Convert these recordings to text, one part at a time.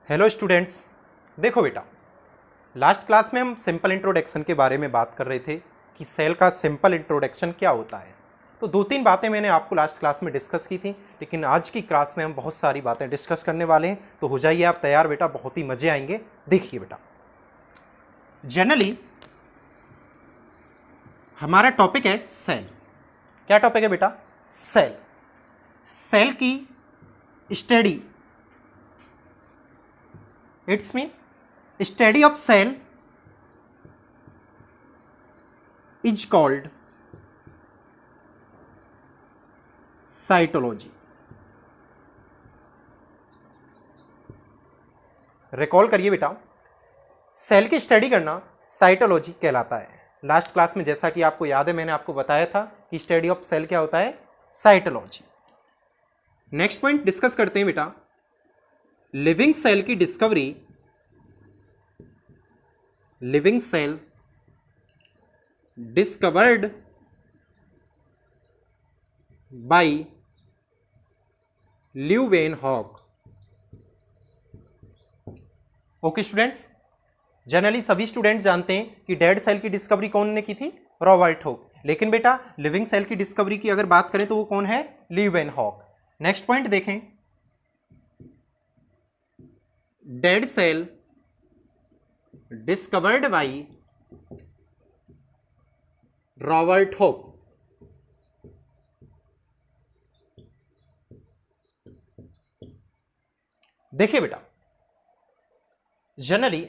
Hello students, देखो बेटा, last class में हम सिंपल इंट्रोडक्शन के बारे में बात कर रहे थे कि सेल का सिंपल इंट्रोडक्शन क्या होता है। तो दो तीन बातें मैंने आपको लास्ट क्लास में डिस्कस की थी, लेकिन आज की क्लास में हम बहुत सारी बातें डिस्कस करने वाले हैं। तो हो जाइए आप तैयार बेटा, बहुत ही मजे आएंगे। देखिए बेटा, जनरली हमारा टॉपिक है सेल। क्या टॉपिक है बेटा? सेल। सेल की study, it's mean study of cell is called cytology. Recall करिए बेटा, सेल की स्टडी करना साइटोलॉजी कहलाता है। लास्ट क्लास में जैसा कि आपको याद है, मैंने आपको बताया था कि स्टडी ऑफ सेल क्या होता है, साइटोलॉजी। नेक्स्ट पॉइंट डिस्कस करते हैं बेटा, लिविंग सेल की discovery. Living cell discovered by Leeuwenhoek. Okay students, generally सभी स्टूडेंट्स जानते हैं कि डेड सेल की डिस्कवरी कौन ने की थी, रॉबर्ट हॉक। लेकिन बेटा लिविंग सेल की डिस्कवरी की अगर बात करें तो वो कौन है, ल्यूवेनहॉक। नेक्स्ट पॉइंट देखें, dead cell discovered by Robert Hooke. देखिए बेटा, जनरली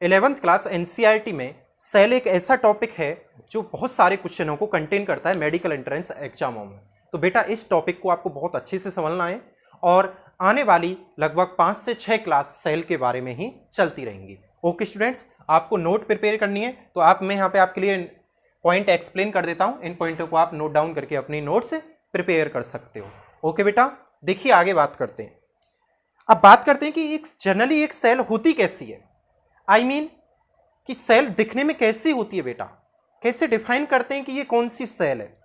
11th क्लास एनसीईआरटी में सेल एक ऐसा टॉपिक है जो बहुत सारे क्वेश्चनों को कंटेन करता है मेडिकल एंट्रेंस एग्जामों में। तो बेटा इस टॉपिक को आपको बहुत अच्छे से समझना है और आने वाली लगभग 5 से 6 क्लास सेल के बारे में ही चलती रहेंगी। ओके स्टूडेंट्स, आपको नोट प्रिपेयर करनी है तो मैं यहाँ पे आपके लिए पॉइंट एक्सप्लेन कर देता हूँ। इन पॉइंटों को आप नोट डाउन करके अपनी नोट से प्रिपेयर कर सकते हो। ओके बेटा, देखिए आगे बात करते हैं। अब बात करते हैं कि एक जनरली एक सेल होती कैसी है। आई मीन कि सेल दिखने में कैसी होती है बेटा, कैसे डिफाइन करते हैं कि ये कौन सी सेल है।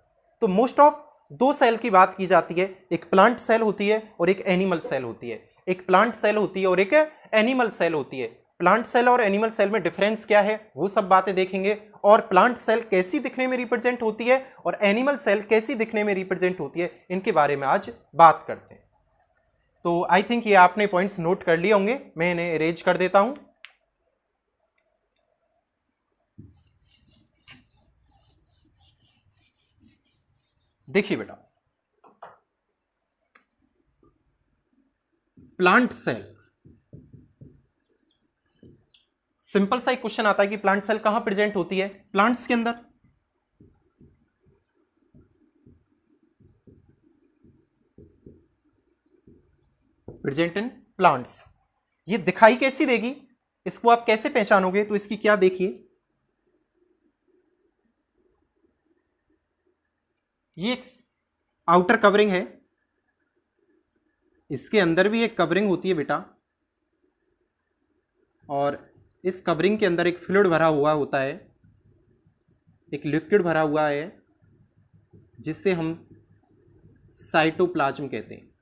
तो मोस्ट ऑफ 2 सेल की बात की जाती है, एक प्लांट सेल होती है और एक एनिमल सेल होती है। एक प्लांट सेल होती है और एक एनिमल सेल होती है। प्लांट सेल और एनिमल सेल में डिफरेंस क्या है वो सब बातें देखेंगे, और प्लांट सेल कैसी दिखने में रिप्रेजेंट होती है और एनिमल सेल कैसी दिखने में रिप्रेजेंट होती है, इनके बारे में आज बात करते हैं। तो आई थिंक ये आपने पॉइंट्स नोट कर लिए होंगे, मैं इन्हें अरेंज कर देता हूं। देखिए बेटा, प्लांट सेल, सिंपल सा एक क्वेश्चन आता है कि प्लांट सेल कहां प्रेजेंट होती है, प्लांट्स के अंदर। Present in plants. ये दिखाई कैसी देगी, इसको आप कैसे पहचानोगे, तो इसकी क्या देखिए, ये एक आउटर कवरिंग है, इसके अंदर भी एक कवरिंग होती है बेटा, और इस कवरिंग के अंदर एक फ्लूइड भरा हुआ होता है, एक लिक्विड भरा हुआ है जिससे हम साइटोप्लाज्म कहते हैं।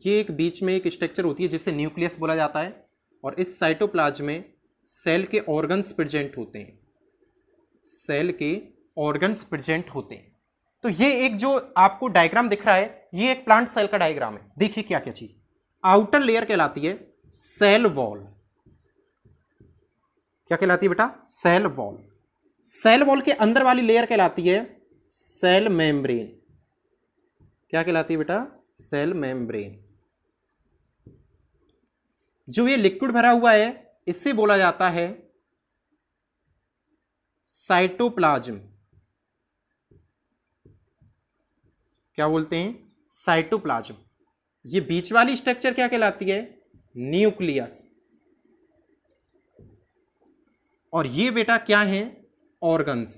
ये एक बीच में एक स्ट्रक्चर होती है जिसे न्यूक्लियस बोला जाता है, और इस साइटोप्लाज्म में सेल के ऑर्गन्स प्रेजेंट होते हैं। सेल के ऑर्गन्स प्रेजेंट होते हैं। तो ये एक जो आपको डायग्राम दिख रहा है, ये एक प्लांट सेल का डायग्राम है। देखिए क्या क्या चीज, आउटर लेयर कहलाती है सेल वॉल। क्या कहलाती है बेटा, सेल वॉल। सेल वॉल के अंदर वाली लेयर कहलाती है सेल मेम्ब्रेन। क्या कहलाती है बेटा, सेल मेम्ब्रेन। जो ये लिक्विड भरा हुआ है इससे बोला जाता है साइटोप्लाज्म। क्या बोलते हैं, साइटोप्लाज्म। ये बीच वाली स्ट्रक्चर क्या कहलाती है, न्यूक्लियस। और ये बेटा क्या है, ऑर्गन्स।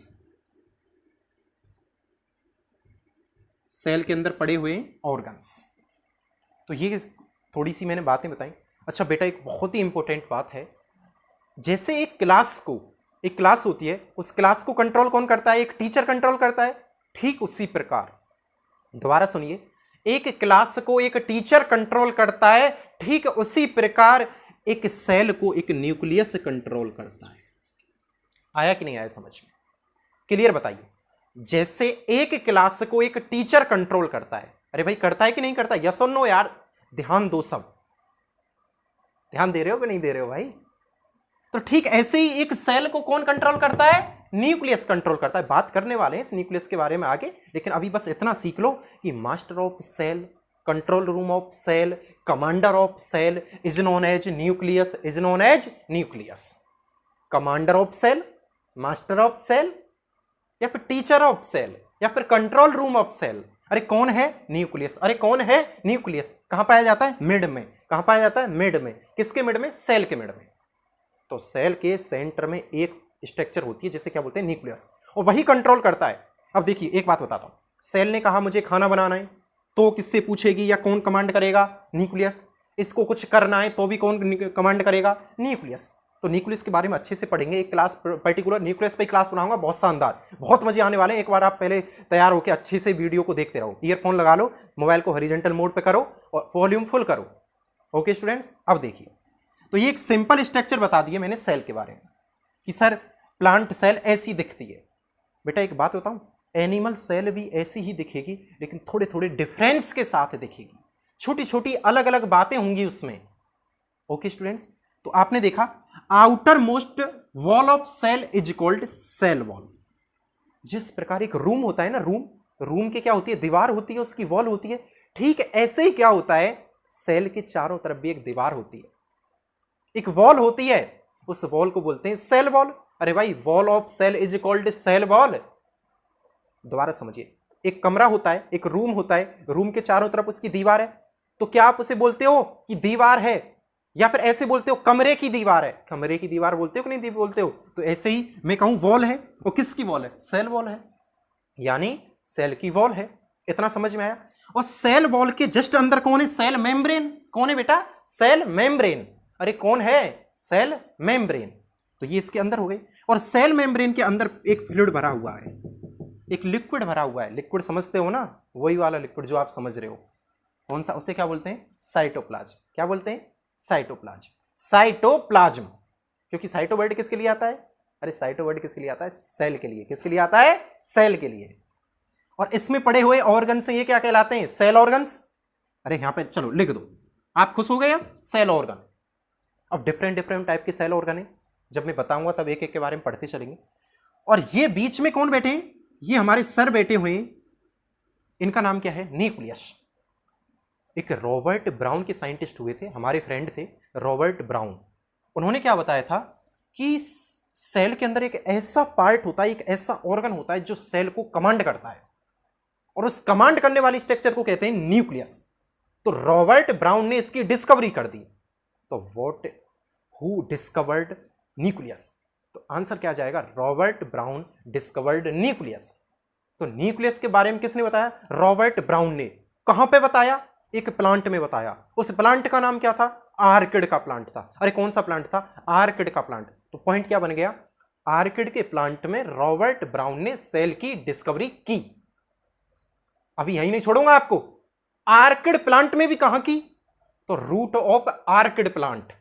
सेल के अंदर पड़े हुए ऑर्गन्स। तो ये थोड़ी सी मैंने बातें बताई। अच्छा बेटा, एक बहुत ही इंपॉर्टेंट बात है, जैसे एक क्लास होती है, उस क्लास को कंट्रोल कौन करता है, एक टीचर कंट्रोल करता है। ठीक उसी प्रकार, दोबारा सुनिए, एक क्लास को एक टीचर कंट्रोल करता है, ठीक उसी प्रकार एक सेल को एक न्यूक्लियस कंट्रोल करता है। आया कि नहीं आया समझ में? क्लियर बताइए। जैसे एक क्लास को एक टीचर कंट्रोल करता है, अरे भाई करता है कि नहीं करता? यस और नो यार, ध्यान दो सब। ध्यान दे रहे हो कि नहीं दे रहे हो भाई? तो ठीक ऐसे ही एक सेल को कौन कंट्रोल करता है? न्यूक्लियस कंट्रोल करता है। बात करने वाले हैं इस न्यूक्लियस के बारे में आगे, लेकिन अभी बस इतना सीख लो कि master of cell, control room of cell, commander of cell is known as nucleus, is known as nucleus. Commander of cell, master of cell, या फिर टीचर ऑफ सेल, या फिर कंट्रोल रूम ऑफ सेल। अरे कौन है? Nucleus. अरे कौन है? न्यूक्लियस। कहां पाया जाता है? मिड में। कहां पाया जाता है? मिड में। किसके मिड में? सेल के मिड में। तो सेल के सेंटर में एक स्ट्रक्चर होती है जिसे क्या बोलते हैं? न्यूक्लियस, और वही कंट्रोल करता है। अब देखिए एक बात बताता हूं, सेल ने कहा मुझे खाना बनाना है, तो किससे पूछेगी या कौन कमांड करेगा? न्यूक्लियस। इसको कुछ करना है तो भी कौन कमांड करेगा? न्यूक्लियस। तो न्यूक्लियस के बारे में अच्छे से पढ़ेंगे, एक क्लास पर्टिकुलर न्यूक्लियस पे क्लास बनाऊंगा, बहुत शानदार, बहुत मजे आने वाले हैं। एक बार आप पहले तैयार होकर अच्छे से वीडियो को देखते रहो, ईयरफोन लगा लो, मोबाइल को हॉरिजॉन्टल मोड पे करो और वॉल्यूम फुल करो। ओके स्टूडेंट्स, अब देखिए, तो ये एक सिंपल स्ट्रक्चर बता दिया मैंने सेल के बारे में कि सर प्लांट सेल ऐसी दिखती है। बेटा एक बात बताऊं, एनिमल सेल भी ऐसी ही दिखेगी, लेकिन थोड़े थोड़े डिफरेंस के साथ दिखेगी, छोटी छोटी अलग अलग बातें होंगी उसमें। ओके स्टूडेंट्स, तो आपने देखा outermost wall of cell is called cell wall. जिस प्रकार एक रूम होता है ना, रूम के क्या होती है? दीवार होती है, उसकी वॉल होती है। ठीक ऐसे ही क्या होता है? सेल के चारों तरफ भी एक दीवार होती है, एक वॉल होती है, उस वॉल को बोलते हैं सेल वॉल। अरे भाई wall of cell is called cell wall. दोबारा समझिए, एक कमरा होता है, एक रूम होता है, रूम के चारों तरफ उसकी दीवार है, तो क्या आप उसे बोलते हो कि दीवार है, या फिर ऐसे बोलते हो कमरे की दीवार है? कमरे की दीवार बोलते हो कि नहीं बोलते हो? तो ऐसे ही मैं कहूं वॉल है, वो किसकी वॉल है? सेल वॉल है, यानी सेल की वॉल है। इतना समझ में आया? और सेल वॉल के जस्ट अंदर कौन है? Cell membrane. कौन है बेटा? Cell membrane. अरे कौन है? Cell membrane. तो ये इसके अंदर हो गई, और सेल मेम्ब्रेन के अंदर एक फ्लूइड भरा हुआ है, एक लिक्विड भरा हुआ है। लिक्विड समझते हो ना, वही वाला लिक्विड जो आप समझ रहे हो। कौन सा? उसे क्या बोलते हैं? साइटोप्लाज्म। क्या बोलते हैं? साइटोप्लाज्म। साइटोप्लाज्म, क्योंकि साइटो वर्ड किसके लिए आता है? अरे साइटो वर्ड किसके लिए आता है? सेल के लिए। किसके लिए आता है? सेल के लिए। और इसमें पड़े हुए ऑर्गन से ये क्या कहलाते हैं? Cell organs. अरे यहां पे चलो लिख दो, आप खुश हो गए? अब सेल ऑर्गन। अब डिफरेंट डिफरेंट टाइप के सेल ऑर्गन है, जब मैं बताऊंगा तब एक एक के बारे में पढ़ते चलेंगे। और ये बीच में कौन बैठे हैं? ये हमारे सर बैठे हुए हैं, इनका नाम क्या है? न्यूक्लियस। एक रॉबर्ट ब्राउन के साइंटिस्ट हुए थे, हमारे फ्रेंड थे रॉबर्ट ब्राउन। उन्होंने क्या बताया था कि सेल के अंदर एक ऐसा पार्ट होता है, एक ऐसा ऑर्गन होता है जो सेल को कमांड करता है, और उस कमांड करने वाली स्ट्रक्चर को कहते हैं न्यूक्लियस। तो रॉबर्ट ब्राउन ने इसकी डिस्कवरी कर दी। तो व्हाट हु डिस्कवर्ड न्यूक्लियस? तो आंसर क्या जाएगा? Robert brown discovered nucleus. तो न्यूक्लियस के बारे में किसने बताया? रॉबर्ट ब्राउन ने। कहां पे बताया? एक प्लांट में बताया। उस प्लांट का नाम क्या था? आर्किड का प्लांट था। अरे कौन सा प्लांट था? आर्किड का प्लांट। तो पॉइंट क्या बन गया? आर्किड के प्लांट में रॉबर्ट ब्राउन ने सेल की डिस्कवरी की। अभी यही नहीं छोड़ूंगा आपको, आर्किड प्लांट में भी कहां की? तो root of orchid plant,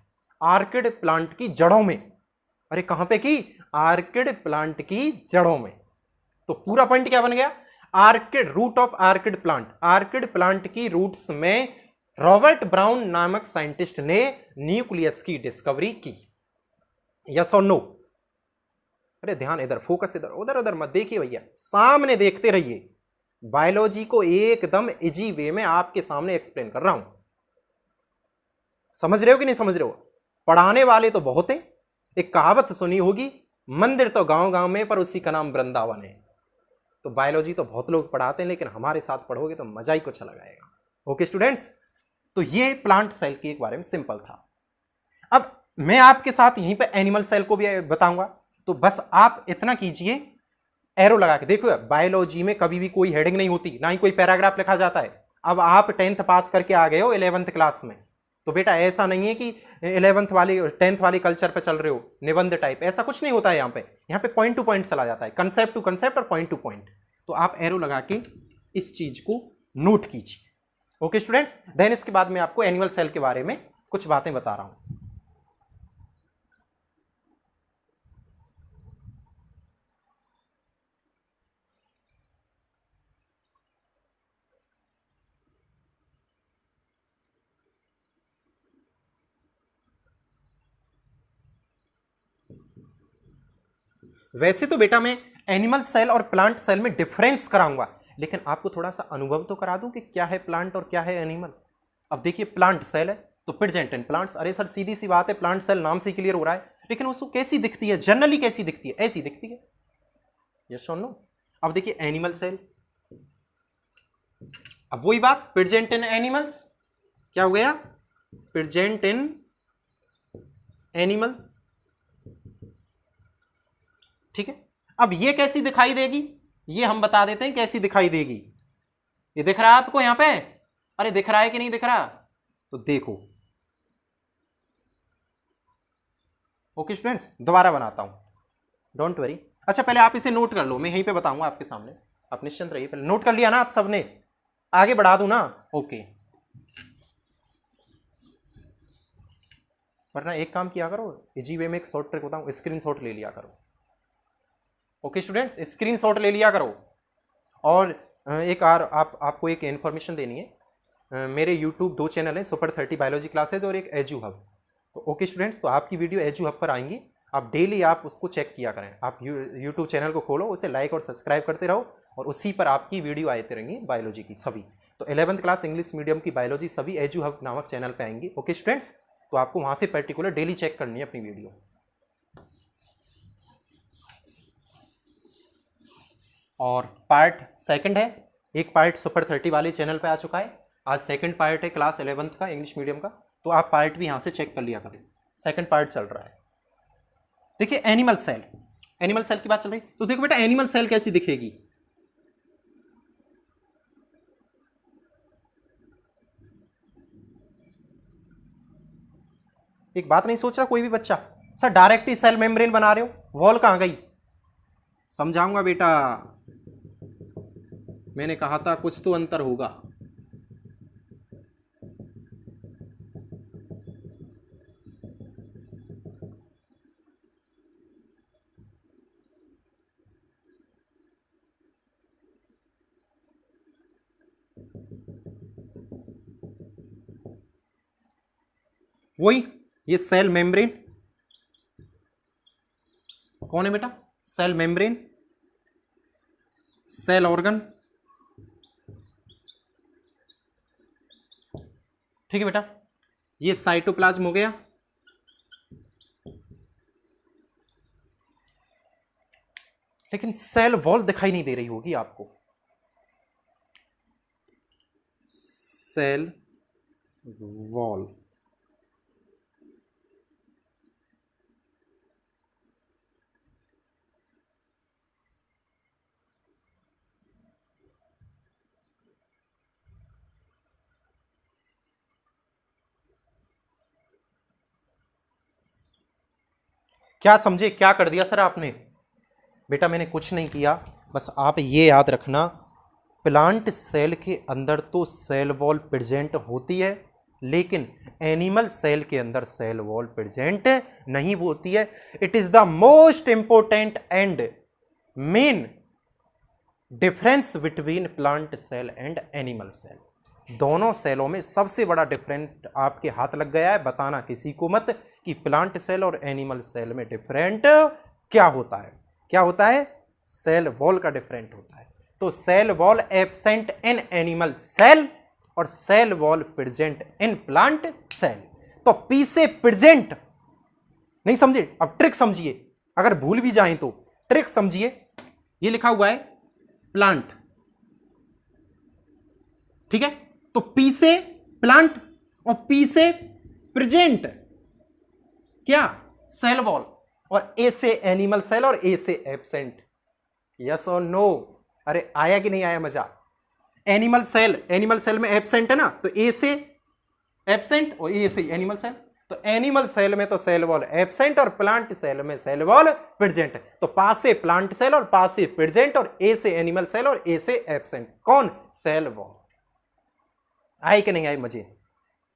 orchid plant की जड़ों में। अरे कहां पे की? आर्किड प्लांट की जड़ों में। तो पूरा पॉइंट क्या बन गया? Orchid, root of orchid plant, orchid plant की रूट्स में रॉबर्ट ब्राउन नामक साइंटिस्ट ने न्यूक्लियस की डिस्कवरी की। यस और नो? अरे ध्यान इधर, फोकस इधर, उधर उधर मत देखिए भैया, सामने देखते रहिए। बायोलॉजी को एकदम इजी वे में आपके सामने एक्सप्लेन कर रहा हूं। समझ रहे हो कि नहीं समझ रहे हो? पढ़ाने वाले तो बहुत हैं। एक कहावत सुनी होगी, मंदिर तो गांव गांव में पर उसी का नाम वृंदावन है। तो बायोलॉजी तो बहुत लोग पढ़ाते हैं, लेकिन हमारे साथ पढ़ोगे तो मजा ही कुछ अलग आएगा। ओके स्टूडेंट्स, तो ये प्लांट सेल के बारे में सिंपल था। अब मैं आपके साथ यहीं पे एनिमल सेल को भी बताऊंगा, तो बस आप इतना कीजिए, एरो लगा के देखो। बायोलॉजी में कभी भी कोई हेडिंग नहीं होती, ना ही कोई पैराग्राफ लिखा जाता है। अब आप 10th पास करके आ गए हो 11th क्लास में, तो बेटा ऐसा नहीं है कि 11th वाली 10th वाली कल्चर पे चल रहे हो, निबंध टाइप, ऐसा कुछ नहीं होता है। यहाँ पे पॉइंट टू पॉइंट चला जाता है, कंसेप्ट टू कंसेप्ट और पॉइंट टू पॉइंट। तो आप एरो लगा के इस चीज को नोट कीजिए। ओके स्टूडेंट्स, देन इसके बाद मैं आपको एनिमल सेल के बारे में कुछ बातें बता रहा हूं। वैसे तो बेटा मैं एनिमल सेल और प्लांट सेल में डिफरेंस कराऊंगा, लेकिन आपको थोड़ा सा अनुभव तो करा दूं कि क्या है प्लांट और क्या है एनिमल। अब देखिए प्लांट सेल है तो प्रेजेंट इन प्लांट्स, अरे सर सीधी सी बात है, प्लांट सेल नाम से क्लियर हो रहा है, लेकिन उसको कैसी दिखती है, जनरली कैसी दिखती है, ऐसी दिखती है, यस और नो। अब देखिए एनिमल सेल, अब वही बात, प्रेजेंट इन एनिमल्स, क्या हो गया, प्रेजेंट इन एनिमल, ठीक है। अब ये कैसी दिखाई देगी, ये हम बता देते हैं कैसी दिखाई देगी। ये दिख रहा है आपको यहां पे, अरे दिख रहा है कि नहीं दिख रहा, तो देखो। ओके स्टूडेंट्स, दोबारा बनाता हूं, डोंट वरी। अच्छा पहले आप इसे नोट कर लो, मैं यहीं पे बताऊंगा आपके सामने, आप निश्चिंत रहिए। पहले नोट कर लिया ना आप सबने, आगे बढ़ा दूं ना, ओके। वरना एक काम किया करो, इजी वे में एक शॉर्ट ट्रिक बताऊं, स्क्रीनशॉट ले लिया करो। ओके स्टूडेंट्स, स्क्रीनशॉट ले लिया करो। और एक आपको एक इन्फॉर्मेशन देनी है, मेरे यूट्यूब 2 चैनल हैं, सुपर 30 बायोलॉजी क्लासेज और एक एजू हब। तो ओके स्टूडेंट्स, तो आपकी वीडियो एजू हब पर आएंगी, आप डेली आप उसको चेक किया करें। आप यूट्यूब चैनल को खोलो, उसे लाइक और सब्सक्राइब करते रहो, और उसी पर आपकी वीडियो आती रहेंगी बायोलॉजी की सभी। तो 11th क्लास इंग्लिश मीडियम की बायोलॉजी सभी एजू हब नामक चैनल पर आएंगी। ओके स्टूडेंट्स, तो आपको वहां से पर्टिकुलर डेली चेक करनी है अपनी वीडियो। और पार्ट सेकंड है, एक पार्ट सुपर 30 वाले चैनल पे आ चुका है, आज सेकंड पार्ट है क्लास 11th का इंग्लिश मीडियम का, तो आप पार्ट भी यहां से चेक कर लिया करें, सेकंड पार्ट चल रहा है। देखिए एनिमल सेल, एनिमल सेल की बात चल रही, तो देखो बेटा एनिमल सेल कैसी दिखेगी। एक बात नहीं सोच रहा कोई भी बच्चा, सर डायरेक्ट ही सेल मेम्ब्रेन बना रहे हो, वॉल कहां गई, समझाऊंगा बेटा, मैंने कहा था कुछ तो अंतर होगा। वही ये सेल मेम्ब्रेन, कौन है बेटा, सेल मेम्ब्रेन, सेल ऑर्गन, ठीक है बेटा। ये साइटोप्लाज्म हो गया, लेकिन सेल वॉल दिखाई नहीं दे रही होगी आपको, सेल वॉल, क्या समझे, क्या कर दिया सर आपने, बेटा मैंने कुछ नहीं किया, बस आप ये याद रखना, प्लांट सेल के अंदर तो सेल वॉल प्रेजेंट होती है, लेकिन एनिमल सेल के अंदर सेल वॉल प्रेजेंट नहीं होती है। It is the most important and main difference between plant cell and animal cell. दोनों सेलों में सबसे बड़ा डिफरेंट आपके हाथ लग गया है, बताना किसी को मत कि प्लांट सेल और एनिमल सेल में डिफरेंट क्या होता है। क्या होता है, सेल वॉल का डिफरेंट होता है। तो cell wall absent in animal cell और cell wall present in plant cell. तो पी से प्रेजेंट, नहीं समझे, अब ट्रिक समझिए, अगर भूल भी जाएं तो ट्रिक समझिए। ये लिखा हुआ है प्लांट, ठीक है, तो पी से प्लांट और पी से प्रेजेंट क्या, सेल वॉल, और ए से एनिमल सेल और ए से एब्सेंट। यस और नो, अरे आया कि नहीं आया मजा। एनिमल सेल में एब्सेंट है ना, तो ए से एब्सेंट और ए से एनिमल सेल। तो एनिमल सेल में तो सेल वॉल एब्सेंट और प्लांट सेल में सेल वॉल प्रेजेंट। तो पास से प्लांट सेल और पास से प्रेजेंट और ए से एनिमल सेल और ए से एब्सेंट, कौन, सेल वॉल। आए कि नहीं आए मजे?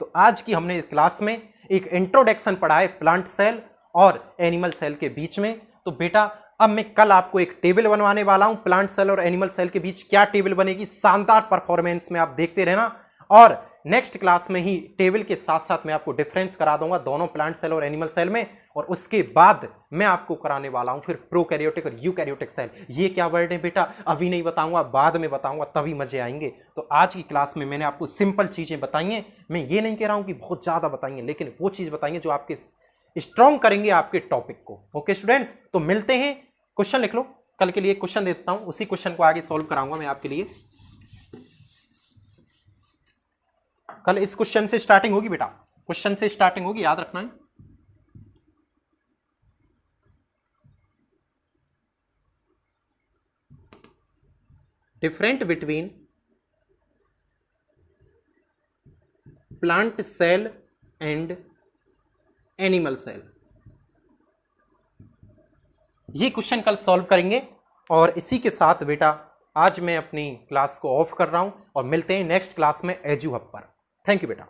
तो आज की हमने क्लास में एक इंट्रोडक्शन पढ़ा है प्लांट सेल और एनिमल सेल के बीच में। तो बेटा अब मैं कल आपको एक टेबल बनवाने वाला हूं, प्लांट सेल और एनिमल सेल के बीच क्या टेबल बनेगी, शानदार परफॉर्मेंस में आप देखते रहना। और नेक्स्ट क्लास में ही टेबल के साथ साथ मैं आपको डिफरेंस करा दूंगा दोनों प्लांट सेल और एनिमल सेल में, और उसके बाद मैं आपको कराने वाला हूं फिर प्रोकैरियोटिक और यूकैरियोटिक सेल। ये क्या वर्ड है बेटा अभी नहीं बताऊंगा, बाद में बताऊंगा, तभी मजे आएंगे। तो आज की क्लास में मैंने आपको सिंपल चीजें बताई हैं। मैं ये नहीं कह रहा हूं कि बहुत ज्यादा बताएंगे, लेकिन वो चीज बताएंगे जो आपके स्ट्रॉन्ग करेंगे आपके टॉपिक को। ओके स्टूडेंट्स, तो मिलते हैं। क्वेश्चन लिख लो, कल के लिए क्वेश्चन देता हूं, उसी क्वेश्चन को आगे सॉल्व कराऊंगा मैं आपके लिए। कल इस क्वेश्चन से स्टार्टिंग होगी बेटा, क्वेश्चन से स्टार्टिंग होगी, याद रखना है। Different between plant cell and animal cell, ये क्वेश्चन कल सॉल्व करेंगे। और इसी के साथ बेटा आज मैं अपनी क्लास को ऑफ कर रहा हूं और मिलते हैं नेक्स्ट क्लास में एजू हब पर। थैंक यू बेटा।